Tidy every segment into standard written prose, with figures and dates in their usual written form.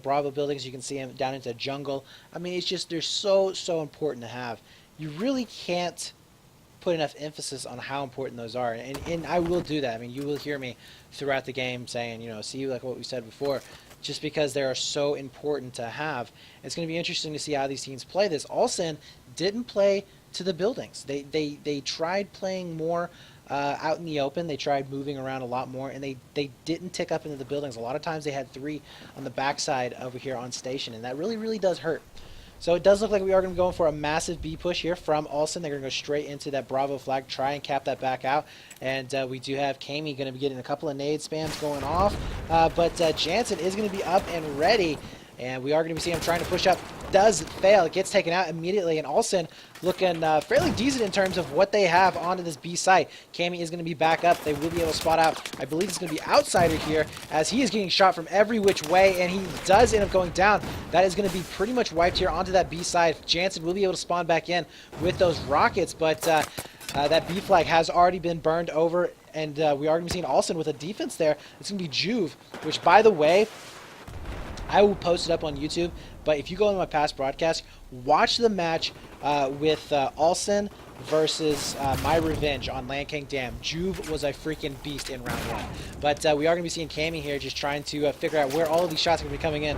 Bravo buildings. You can see them down into jungle. I mean, it's just, they're so important to have. You really can't put enough emphasis on how important those are, and I will do that. I mean, you will hear me throughout the game saying, you know, see, like what we said before, just because they are so important to have. It's going to be interesting to see how these teams play this. ALSEN didn't play to the buildings. They tried playing more out in the open. They tried moving around a lot more, and they didn't tick up into the buildings. A lot of times they had 3 on the backside over here on station, and that really does hurt. So it does look like we are going to be going for a massive B push here from ALSEN. They're going to go straight into that Bravo flag, try and cap that back out. And we do have Kami going to be getting a couple of nade spams going off. But Jansen is going to be up and ready. And we are going to be seeing him trying to push up. Does fail. It gets taken out immediately. And ALSEN looking fairly decent in terms of what they have onto this B site. Kami is going to be back up. They will be able to spot out. I believe it's going to be Outsider here as he is getting shot from every which way. And he does end up going down. That is going to be pretty much wiped here onto that B side. Jansen will be able to spawn back in with those rockets. But that B flag has already been burned over. And we are going to be seeing ALSEN with a defense there. It's going to be Juve, which, by the way, I will post it up on YouTube, but if you go into my past broadcast, watch the match with ALSEN versus My Revenge on Land King Dam. Juve was a freaking beast in round 1. But we are going to be seeing Kami here just trying to figure out where all of these shots are going to be coming in.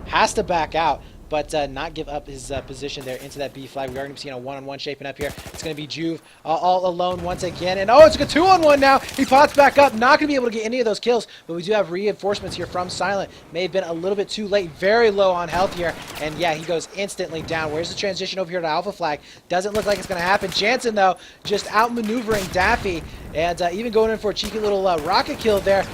Has to back out, but not give up his position there into that B flag. We are going to be seeing a one-on-one shaping up here. It's going to be Juve all alone once again. And oh, it's a 2-on-1 now. He pops back up. Not going to be able to get any of those kills, but we do have reinforcements here from Silent. May have been a little bit too late. Very low on health here. And yeah, he goes instantly down. Where's the transition over here to Alpha Flag? Doesn't look like it's going to happen. Jansen, though, just outmaneuvering Daffy and even going in for a cheeky little rocket kill there.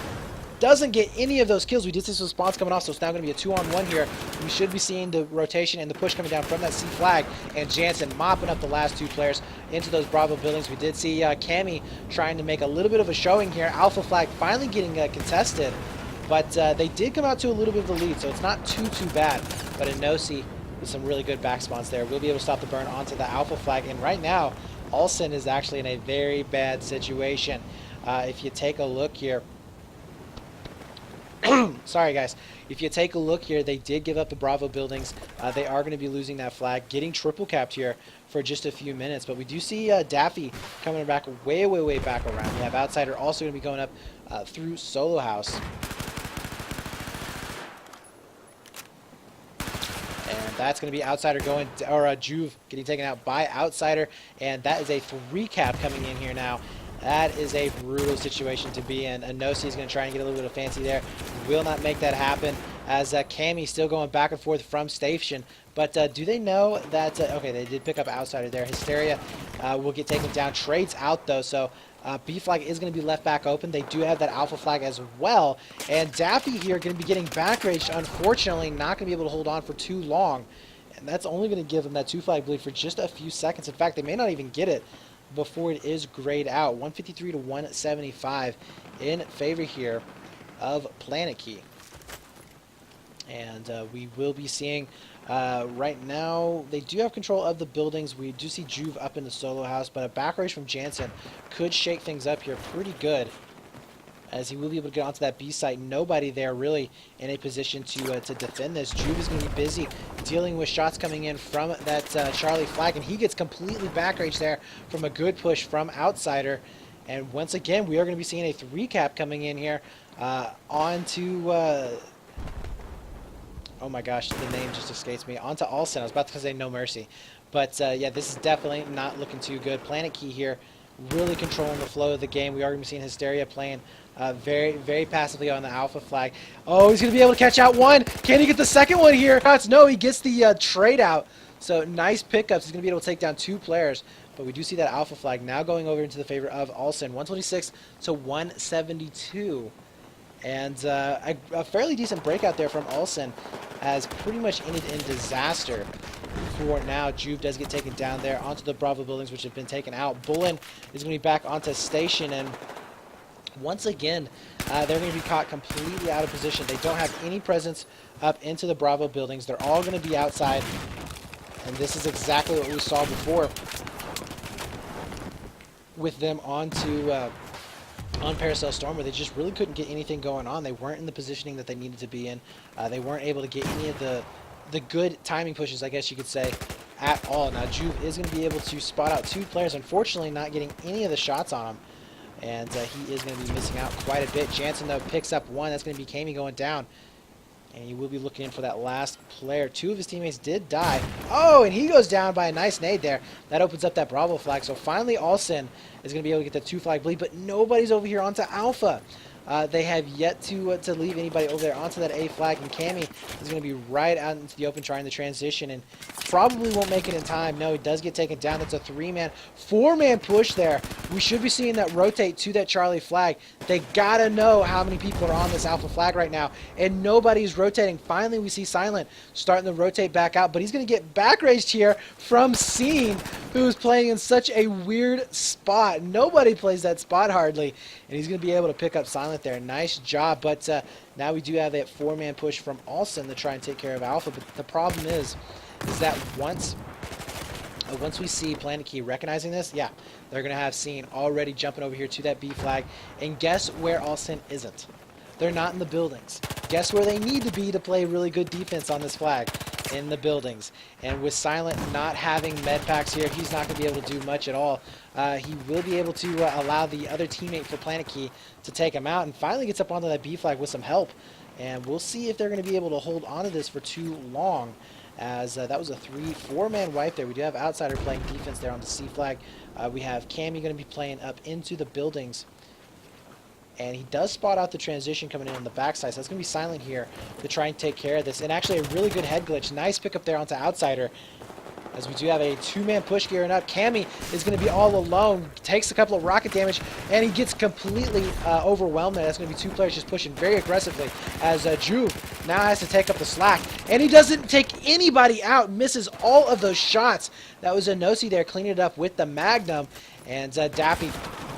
Doesn't get any of those kills. We did see some spawns coming off, so it's now going to be a 2-on-1 here. We should be seeing the rotation and the push coming down from that C flag, and Jansen mopping up the last 2 players into those Bravo buildings. We did see Kami trying to make a little bit of a showing here. Alpha flag finally getting contested, but they did come out to a little bit of a lead, so it's not too bad. But Inosi with some really good back spawns there. We'll be able to stop the burn onto the Alpha flag, and right now, ALSEN is actually in a very bad situation. If you take a look here, sorry guys, if you take a look here, they did give up the Bravo buildings. They are going to be losing that flag, getting triple capped here for just a few minutes. But we do see Daffy coming back way back around. We have Outsider also going to be going up through Solo House. And that's going to be Outsider going, or Juve getting taken out by Outsider. And that is a 3 cap coming in here now. That is a brutal situation to be in. Inosi is going to try and get a little bit of fancy there. Will not make that happen as Kami still going back and forth from station. But do they know that... okay, they did pick up Outsider there. Hysteria will get taken down. Trades out, though, so B flag is going to be left back open. They do have that Alpha flag as well. And Daffy here going to be getting back raged. Unfortunately, not going to be able to hold on for too long. And that's only going to give them that 2 flag bleed for just a few seconds. In fact, they may not even get it before it is grayed out. 153 to 175 in favor here of PlanetKey. And we will be seeing right now, they do have control of the buildings. We do see Juve up in the Solo House, but a back race from Jansen could shake things up here pretty good, as he will be able to get onto that B site. Nobody there really in a position to defend this. Juve is going to be busy dealing with shots coming in from that Charlie flag, and he gets completely back rage there from a good push from Outsider. And once again, we are going to be seeing a 3 cap coming in here onto... oh my gosh, the name just escapes me. Onto ALSEN. I was about to say No Mercy. But yeah, this is definitely not looking too good. PlanetKey here really controlling the flow of the game. We are going to be seeing Hysteria playing very passively on the Alpha flag. Oh, he's going to be able to catch out one. Can he get the second one here? No, he gets the trade out. So nice pickups. He's going to be able to take down 2 players. But we do see that Alpha flag now going over into the favor of ALSEN. 126 to 172. And a fairly decent breakout there from ALSEN, as pretty much ended in disaster for now. Juve does get taken down there onto the Bravo buildings, which have been taken out. Bullen is going to be back onto station, and once again, they're going to be caught completely out of position. They don't have any presence up into the Bravo buildings. They're all going to be outside, and this is exactly what we saw before with them onto on Paracel Storm, where they just really couldn't get anything going on. They weren't in the positioning that they needed to be in. They weren't able to get any of the good timing pushes, I guess you could say, at all. Now Juve is going to be able to spot out 2 players, unfortunately not getting any of the shots on him, and he is going to be missing out quite a bit. Jansen, though, picks up 1. That's going to be Kami going down, and he will be looking in for that last player. 2 of his teammates did die. Oh, and he goes down by a nice nade there. That opens up that Bravo flag. So finally ALSEN is going to be able to get the 2 flag bleed, but nobody's over here onto Alpha. They have yet to leave anybody over there onto that A flag, and Kami is going to be right out into the open trying the transition, and probably won't make it in time. No, he does get taken down. That's a 3-man, 4-man push there. We should be seeing that rotate to that Charlie flag. They got to know how many people are on this Alpha flag right now, and nobody's rotating. Finally, we see Silent starting to rotate back out, but he's going to get back raged here from Scene, who's playing in such a weird spot. Nobody plays that spot hardly, and he's going to be able to pick up Silent there. Nice job, but now we do have that 4-man push from ALSEN to try and take care of Alpha, but the problem is that once we see PlanetKey recognizing this, yeah, they're going to have Scene already jumping over here to that B flag, and guess where ALSEN isn't? They're not in the buildings. Guess where they need to be to play really good defense on this flag? In the buildings. And with Silent not having med packs here, he's not going to be able to do much at all. He will be able to allow the other teammate for PlanetKey to take him out, and finally gets up onto that B flag with some help. And we'll see if they're going to be able to hold onto this for too long, as that was a 4-man wipe there. We do have Outsider playing defense there on the C flag. We have Kami going to be playing up into the buildings. And he does spot out the transition coming in on the backside, so that's going to be Silent here to try and take care of this. And actually a really good head glitch. Nice pickup there onto Outsider, as we do have a 2-man push gearing up. Kami is going to be all alone, takes a couple of rocket damage, and he gets completely overwhelmed there. That's going to be 2 players just pushing very aggressively, as Juve now has to take up the slack. And he doesn't take anybody out, misses all of those shots. That was Inosi there cleaning it up with the Magnum, and Daffy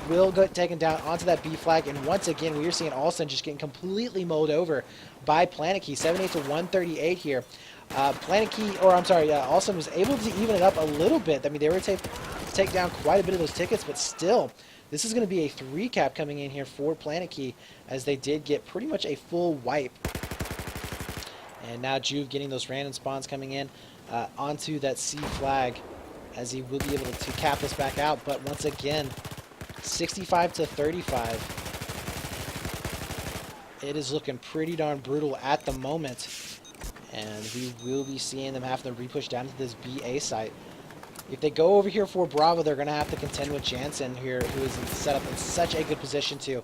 will get taken down onto that B flag, and once again we are seeing ALSEN just getting completely mowed over by PlanetKey. 78 to 138 here. ALSEN was able to even it up a little bit. I mean, they were able to take down quite a bit of those tickets, but still, this is going to be a 3-cap coming in here for PlanetKey, as they did get pretty much a full wipe. And now Juve getting those random spawns coming in onto that C flag, as he will be able to cap this back out. But once again, 65 to 35. It is looking pretty darn brutal at the moment, and we will be seeing them have to repush down to this BA site. If they go over here for Bravo, they're going to have to contend with Jansen here, who is set up in such a good position to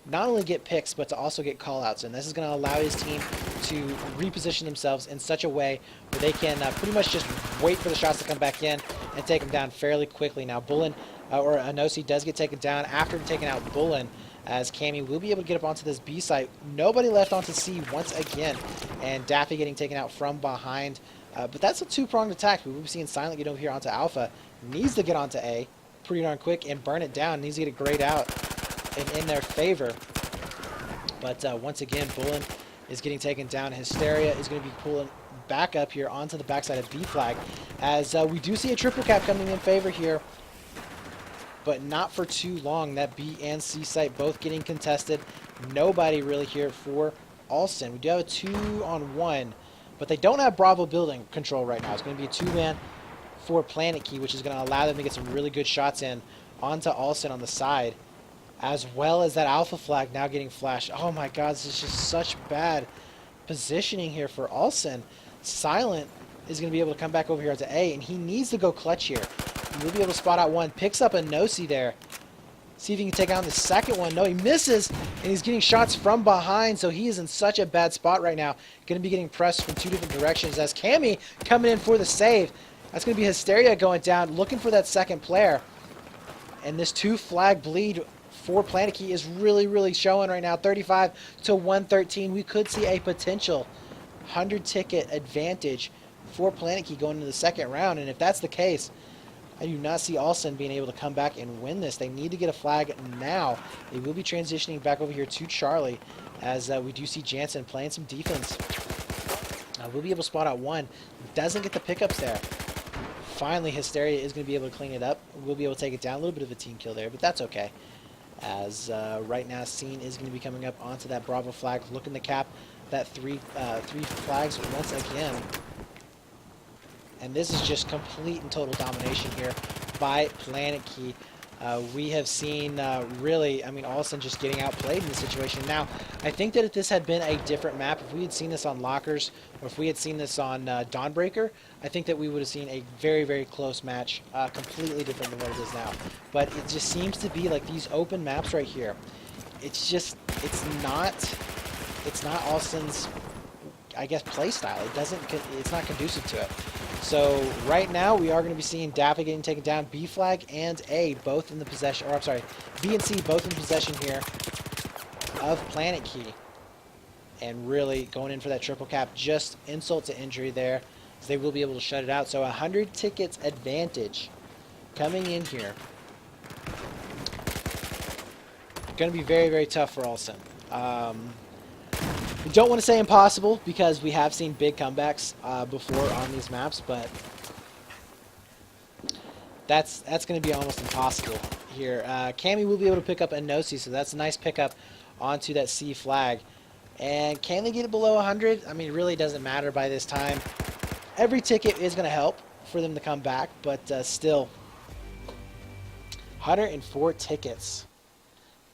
not only get picks, but to also get callouts. And this is going to allow his team to reposition themselves in such a way where they can pretty much just wait for the shots to come back in and take them down fairly quickly. Now, Bullen, or Inosi, does get taken down after taking out Bullen, as Kami will be able to get up onto this B site. Nobody left onto C once again, and Daffy getting taken out from behind. But that's a 2-pronged attack. We will be seeing Silent get over here onto Alpha. Needs to get onto A pretty darn quick and burn it down. Needs to get a grayed out and in their favor. But once again, Bullen is getting taken down. Hysteria is going to be pulling back up here onto the backside of B flag, as we do see a 3-cap coming in favor here, but not for too long. That B and C site both getting contested. Nobody really here for ALSEN. We do have a 2-on-1, but they don't have Bravo building control right now. It's going to be a 2-man for PlanetKey, which is going to allow them to get some really good shots in onto ALSEN on the side, as well as that Alpha flag now getting flashed. Oh my god, this is just such bad positioning here for ALSEN. Silent is going to be able to come back over here to A, and he needs to go clutch here. He will be able to spot out one. Picks up a Inosi there. See if he can take out the second one. No, he misses, and he's getting shots from behind, so he is in such a bad spot right now. Going to be getting pressed from 2 different directions, as Kami coming in for the save. That's going to be Hysteria going down, looking for that second player. And this 2-flag bleed for PlanetKey is really, really showing right now. 35 to 113. We could see a potential 100-ticket advantage for PlanetKey going into the second round, and if that's the case, I do not see ALSEN being able to come back and win this. They need to get a flag now. They will be transitioning back over here to Charlie, as we do see Jansen playing some defense. We'll be able to spot out one. Doesn't get the pickups there. Finally, Hysteria is going to be able to clean it up. We'll be able to take it down. A little bit of a team kill there, but that's okay. as right now Scene is going to be coming up onto that Bravo flag, looking to cap that three flags once again. And this is just complete and total domination here by PlanetKey. We have seen really, I mean, ALSEN just getting outplayed in this situation. Now, I think that if this had been a different map, if we had seen this on Lockers, or if we had seen this on Dawnbreaker, I think that we would have seen a very, very close match, completely different than what it is now. But it just seems to be like these open maps right here. It's just, it's not ALSEN's, I guess, play style. It's not conducive to it. So right now we are going to be seeing Dappa getting taken down, B flag and A both in the possession, or I'm sorry, B and C both in possession here of PlanetKey, and really going in for that triple cap. Just insult to injury there, as they will be able to shut it out. So 100 tickets advantage coming in here. Going to be very, very tough for ALSEN. We don't want to say impossible, because we have seen big comebacks before on these maps, but that's going to be almost impossible here. Cammy will be able to pick up a no-see, so that's a nice pickup onto that C flag. And can they get it below 100? I mean, it really doesn't matter by this time. Every ticket is going to help for them to come back, but still, 104 tickets.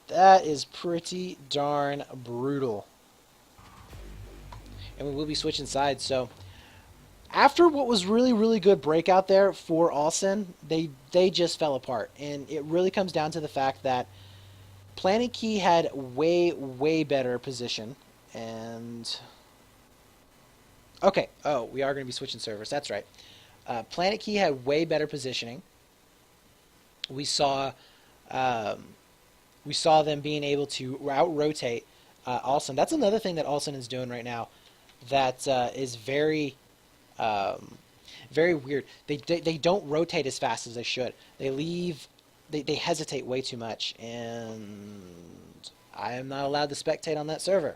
That is pretty darn brutal. And we will be switching sides. So after what was really, really good breakout there for ALSEN, they just fell apart. And it really comes down to the fact that PlanetKey had way, way better position. And okay, oh, we are going to be switching servers. That's right. PlanetKey had way better positioning. We saw them being able to out-rotate ALSEN. That's another thing that ALSEN is doing right now that is very, very weird. They don't rotate as fast as they should. They hesitate way too much, and I am not allowed to spectate on that server.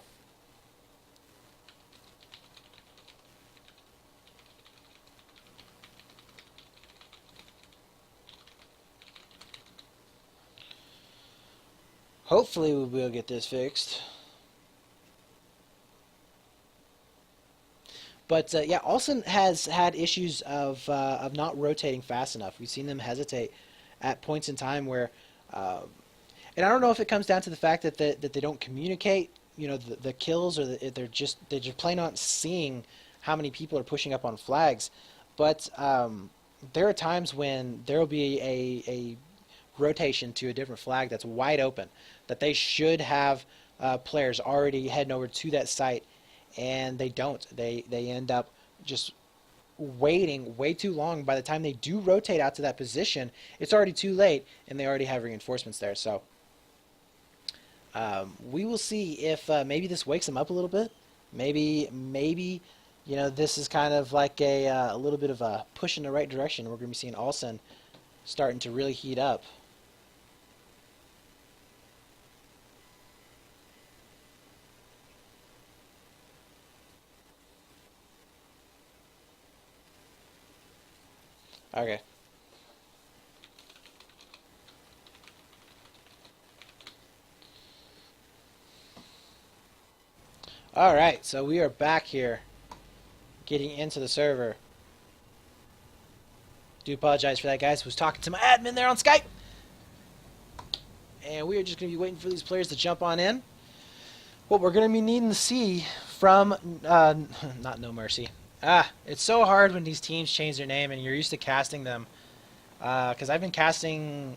Hopefully we'll be able to get this fixed. But yeah, ALSEN has had issues of not rotating fast enough. We've seen them hesitate at points in time where, and I don't know if it comes down to the fact that they don't communicate, you know, the kills, or they're just plain not seeing how many people are pushing up on flags. But there are times when there will be a rotation to a different flag that's wide open, that they should have players already heading over to that site, and they don't. They end up just waiting way too long. By the time they do rotate out to that position, it's already too late, and they already have reinforcements there. So we will see if maybe this wakes them up a little bit. Maybe you know, this is kind of like a little bit of a push in the right direction. We're going to be seeing ALSEN starting to really heat up. Okay. Alright, so we are back here, getting into the server. Do apologize for that, guys. Was talking to my admin there on Skype. And we are just going to be waiting for these players to jump on in. What we're going to be needing to see from, not No Mercy. It's so hard when these teams change their name and you're used to casting them. Because I've been casting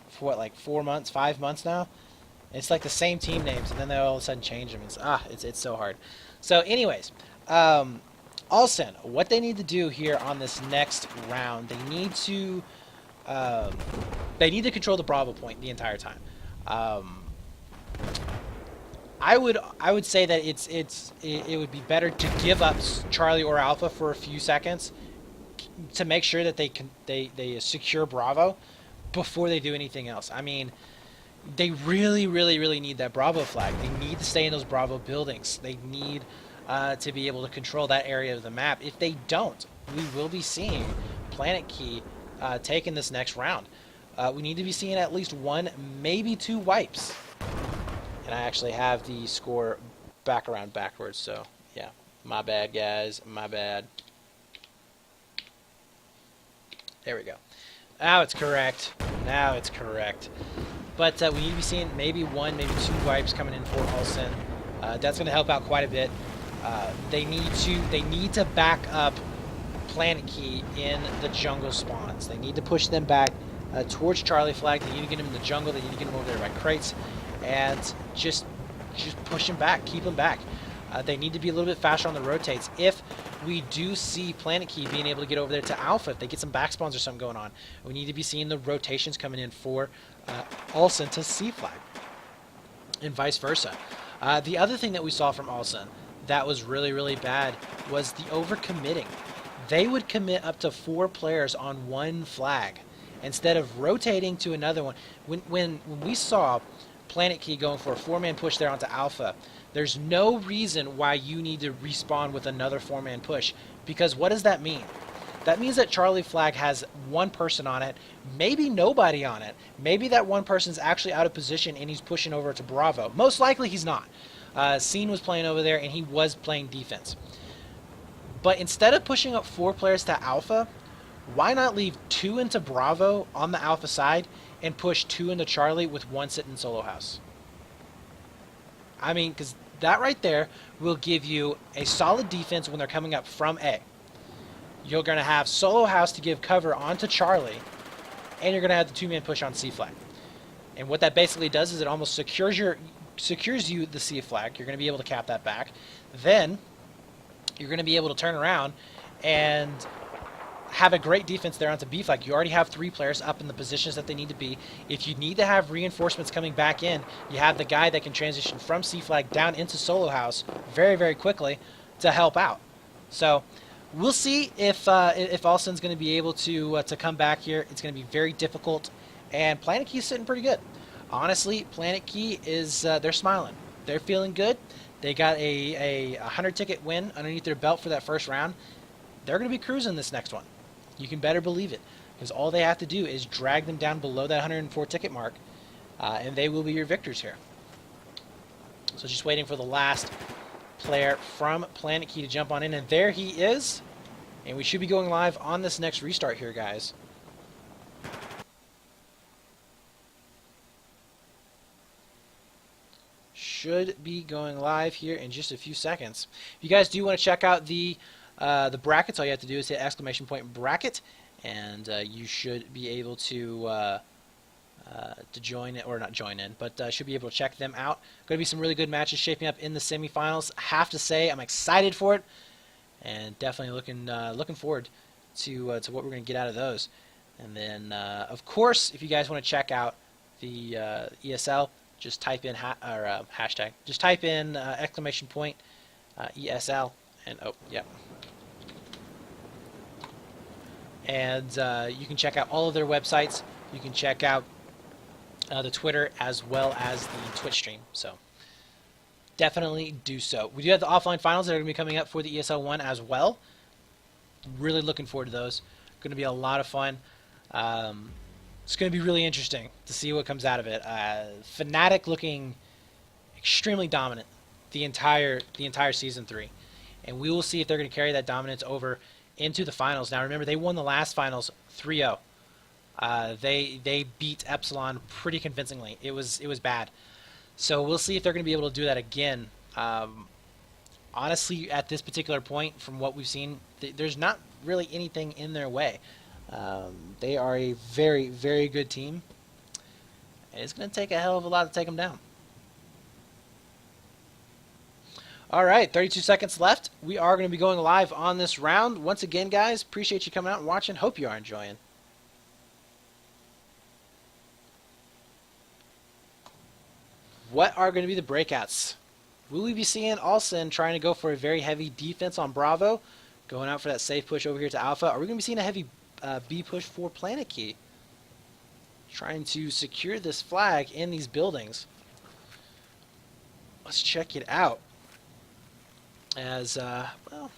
for what, like 4 months, 5 months now. It's like the same team names, and then they all of a sudden change them. It's so hard. So, anyways, ALSEN, what they need to do here on this next round, they need to control the Bravo point the entire time. I would say that it would be better to give up Charlie or Alpha for a few seconds to make sure that they secure Bravo before they do anything else. I mean, they really, really, really need that Bravo flag. They need to stay in those Bravo buildings. They need to be able to control that area of the map. If they don't, we will be seeing PlanetKey taking this next round. we need to be seeing at least 1, maybe 2 wipes. And I actually have the score back around backwards, so yeah. My bad, guys. My bad. There we go. Now it's correct. Now it's correct. But we need to be seeing maybe 1, maybe 2 wipes coming in for ALSEN. That's going to help out quite a bit. They need to back up PlanetKey in the jungle spawns. They need to push them back towards Charlie Flag. They need to get them in the jungle. They need to get them over there by crates, and just push them back, keep them back. They need to be a little bit faster on the rotates. If we do see PlanetKey being able to get over there to Alpha, if they get some back spawns or something going on, we need to be seeing the rotations coming in for ALSEN to C Flag, and vice versa. The other thing that we saw from ALSEN that was really, really bad was the overcommitting. They would commit up to 4 players on one flag instead of rotating to another one. When we saw PlanetKey going for a 4-man push there onto Alpha, there's no reason why you need to respawn with another 4-man push, because what does that mean? That means that Charlie Flag has 1 person on it, maybe nobody on it. Maybe that 1 person's actually out of position and he's pushing over to Bravo. Most likely he's not. Scene was playing over there and he was playing defense. But instead of pushing up 4 players to Alpha, why not leave 2 into Bravo on the Alpha side and push 2 into Charlie with 1 sitting in Solo House? I mean, because that right there will give you a solid defense when they're coming up from A. You're going to have Solo House to give cover onto Charlie, and you're going to have the 2-man push on C Flag. And what that basically does is it almost secures you the C Flag. You're going to be able to cap that back. Then you're going to be able to turn around and have a great defense there onto B Flag. You already have 3 players up in the positions that they need to be. If you need to have reinforcements coming back in, you have the guy that can transition from C Flag down into Solo House very, very quickly to help out. So we'll see if ALSEN's going to be able to come back here. It's going to be very difficult, and PlanetKey's sitting pretty good. Honestly, PlanetKey is they're smiling. They're feeling good. They got a 100-ticket win underneath their belt for that first round. They're going to be cruising this next one. You can better believe it, because all they have to do is drag them down below that 104-ticket mark, and they will be your victors here. So just waiting for the last player from PlanetKey to jump on in, and there he is. And we should be going live on this next restart here, guys. Should be going live here in just a few seconds. If you guys do want to check out the brackets, all you have to do is hit ! bracket, and you should be able to join it, or not join in, but should be able to check them out. Going to be some really good matches shaping up in the semifinals. I have to say, I'm excited for it, and definitely looking forward to what we're going to get out of those. And then, of course, if you guys want to check out the ESL, just type in hashtag. Just type in ! ESL, and oh yeah. And you can check out all of their websites. You can check out the Twitter as well as the Twitch stream. So definitely do so. We do have the offline finals that are going to be coming up for the ESL 1 as well. Really looking forward to those. Going to be a lot of fun. It's going to be really interesting to see what comes out of it. Fnatic looking extremely dominant the entire season 3, and we will see if they're going to carry that dominance over into the finals. Now remember, they won the last finals 3-0. They beat Epsilon pretty convincingly. It was bad. So we'll see if they're going to be able to do that again. Honestly, at this particular point, from what we've seen, there's not really anything in their way. They are a very, very good team, and it's going to take a hell of a lot to take them down. All right, 32 seconds left. We are going to be going live on this round. Once again, guys, appreciate you coming out and watching. Hope you are enjoying. What are going to be the breakouts? Will we be seeing ALSEN trying to go for a very heavy defense on Bravo, going out for that safe push over here to Alpha? Are we going to be seeing a heavy B push for PlanetKey, trying to secure this flag in these buildings? Let's check it out. As well,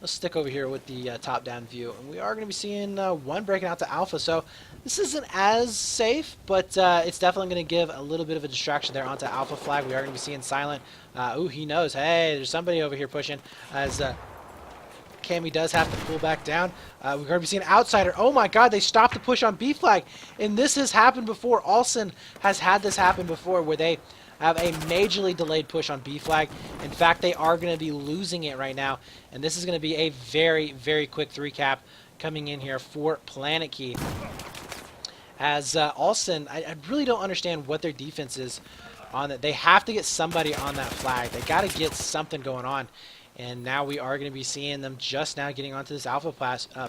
let's stick over here with the top-down view. And we are going to be seeing one breaking out to Alpha. So this isn't as safe, but it's definitely going to give a little bit of a distraction there onto Alpha flag. We are going to be seeing Silent. Ooh, he knows. Hey, there's somebody over here pushing as Cammy does have to pull back down. We're going to be seeing Outsider. Oh my god, they stopped the push on B flag. And this has happened before. ALSEN has had this happen before where they have a majorly delayed push on B flag. In fact, they are going to be losing it right now. And this is going to be a very, very quick 3-cap coming in here for PlanetKey. As ALSEN, I really don't understand what their defense is on that. They have to get somebody on that flag. They got to get something going on. And now we are going to be seeing them just now getting onto this Alpha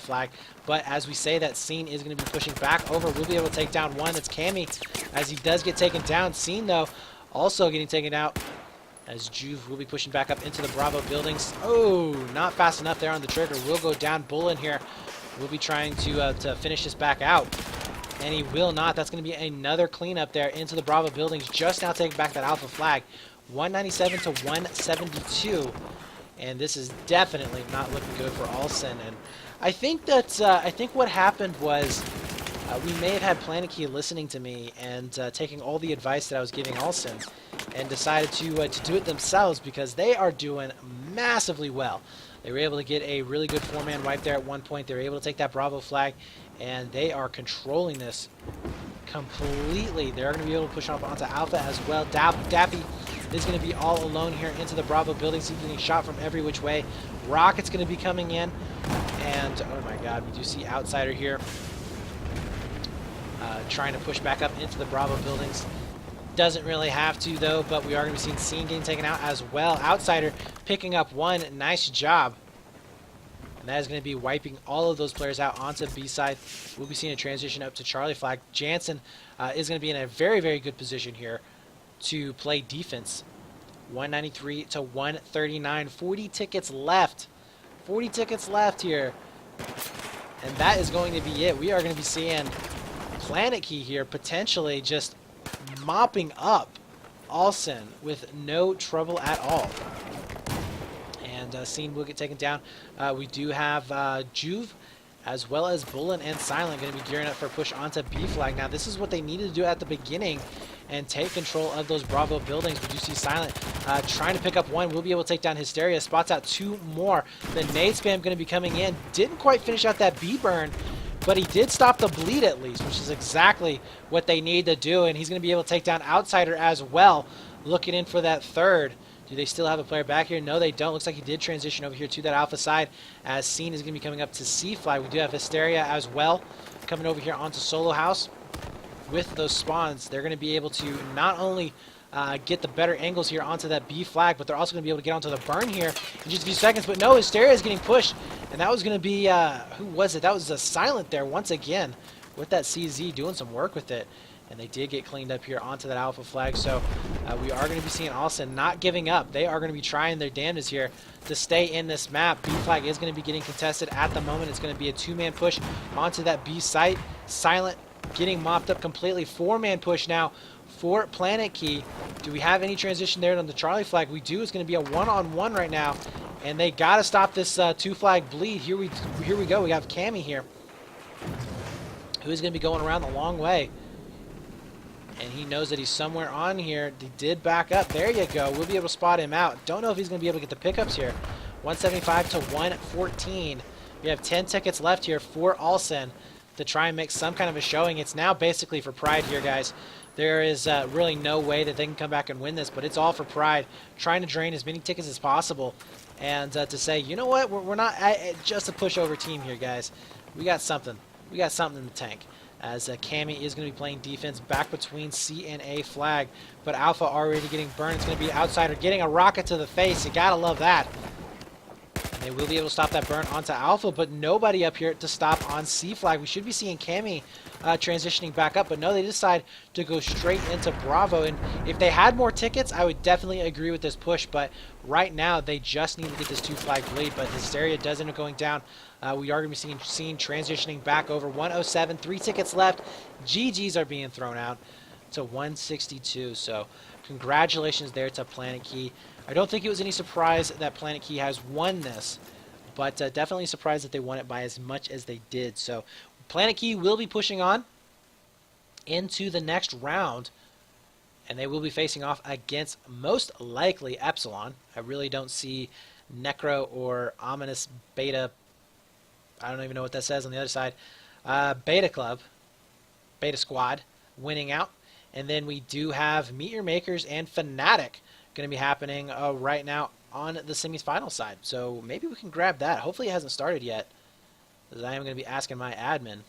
flag. But as we say, that Scene is going to be pushing back over. We'll be able to take down one. That's Cammy as he does get taken down. Scene, though, also getting taken out as Juve will be pushing back up into the Bravo buildings. Oh, not fast enough there on the trigger. Will go down. Bull in here will be trying to finish this back out. And he will not. That's going to be another cleanup there into the Bravo buildings. Just now taking back that Alpha flag. 197 to 172. And this is definitely not looking good for ALSEN. And I think that what happened was we may have had PlanetKey listening to me and taking all the advice that I was giving ALSEN and decided to do it themselves because they are doing massively well. They were able to get a really good 4-man wipe there at one point. They were able to take that Bravo flag, and they are controlling this completely. They're going to be able to push up onto Alpha as well. Dappy is going to be all alone here into the Bravo buildings. He's getting shot from every which way. Rocket's going to be coming in. And, oh my god, we do see Outsider here trying to push back up into the Bravo buildings. Doesn't really have to, though, but we are going to be seeing Scene getting taken out as well. Outsider picking up one. Nice job. And that is going to be wiping all of those players out onto B side. We'll be seeing a transition up to Charlie flag. Jansen is going to be in a very, very good position here to play defense. 193 to 139. 40 tickets left. 40 tickets left here. And that is going to be it. We are going to be seeing PlanetKey here potentially just mopping up ALSEN with no trouble at all. And Scene will get taken down. We do have Juve as well as Bullen and Silent going to be gearing up for a push onto B flag. Now this is what they needed to do at the beginning and take control of those Bravo buildings. We do see Silent trying to pick up one. We'll be able to take down Hysteria. Spots out two more. The nade spam going to be coming in. Didn't quite finish out that B burn, but he did stop the bleed at least, which is exactly what they need to do. And he's going to be able to take down Outsider as well, looking in for that third. Do they still have a player back here? No, they don't. Looks like he did transition over here to that Alpha side as Scene is going to be coming up to C flag. We do have Hysteria as well coming over here onto Solo House. With those spawns, they're going to be able to not only get the better angles here onto that B flag, but they're also going to be able to get onto the burn here in just a few seconds. But no, Hysteria is getting pushed, and that was going to be, who was it? That was Silent there once again with that CZ doing some work with it. And they did get cleaned up here onto that Alpha flag. So we are going to be seeing ALSEN not giving up. They are going to be trying their damnedest here to stay in this map. B flag is going to be getting contested at the moment. It's going to be a 2-man push onto that B site. Silent getting mopped up completely. 4-man push now for PlanetKey. Do we have any transition there on the Charlie flag? We do. It's going to be a 1-on-1 right now. And they got to stop this 2-flag bleed. Here we go. We have Cammy here, who's going to be going around the long way. And he knows that he's somewhere on here. He did back up. There you go. We'll be able to spot him out. Don't know if he's going to be able to get the pickups here. 175 to 114. We have 10 tickets left here for ALSEN to try and make some kind of a showing. It's now basically for pride here, guys. There is really no way that they can come back and win this, but it's all for pride. Trying to drain as many tickets as possible. And to say, you know what, we're not just a pushover team here, guys. We got something. We got something in the tank. As Cammy is going to be playing defense back between C and A flag. But Alpha already getting burned. It's going to be Outsider getting a rocket to the face. You got to love that. And they will be able to stop that burn onto Alpha, but nobody up here to stop on C flag. We should be seeing Cammy transitioning back up, but no, they decide to go straight into Bravo. And if they had more tickets, I would definitely agree with this push, but right now they just need to get this 2-flag bleed. But Hysteria does end up going down. We are going to be seeing transitioning back over. 107, 3 tickets left. GGs are being thrown out to 162. So congratulations there to PlanetKey. I don't think it was any surprise that PlanetKey has won this, but definitely surprised that they won it by as much as they did. So PlanetKey will be pushing on into the next round, and they will be facing off against most likely Epsilon. I really don't see Necro or Ominous Beta. I don't even know what that says on the other side. Beta Club, Beta Squad winning out. And then we do have Meteor Makers and Fnatic going to be happening right now on the semifinal side. So maybe we can grab that. Hopefully it hasn't started yet, because I am going to be asking my admin